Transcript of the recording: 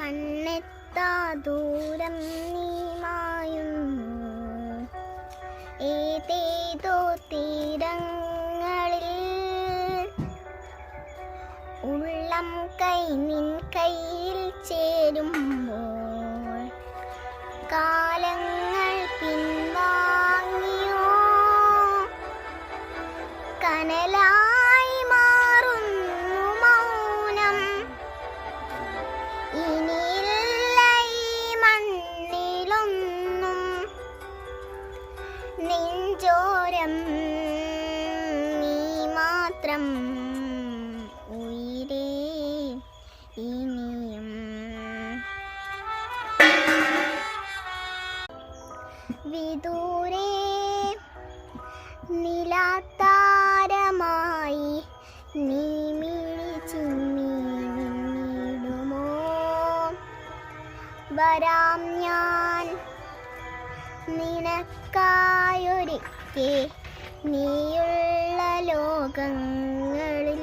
കണ്ണെത്താ ദൂരം നീ മായുന്നു ഏതേതോ തീരങ്ങളിൽ ഉള്ളം കൈ നിൻ കയ്യിൽ ചേരുമ്പോൾ കാലങ്ങൾ പിൻവാങ്ങിയോ കനലായി മാറുന്നു മൗനം ഇനിയില്ല ഈ മണ്ണിലൊന്നും നെഞ്ചോരം നീ മാത്രം ഉയിരേ ഇനിയും വിദൂരേ നിലാതാരമായി നീ മിഴിച്ചിമ്മി നിന്നിടുമോ വരാം ഞാൻ നിനക്കായൊരിക്കെ നീയുള്ള ലോകങ്ങൾ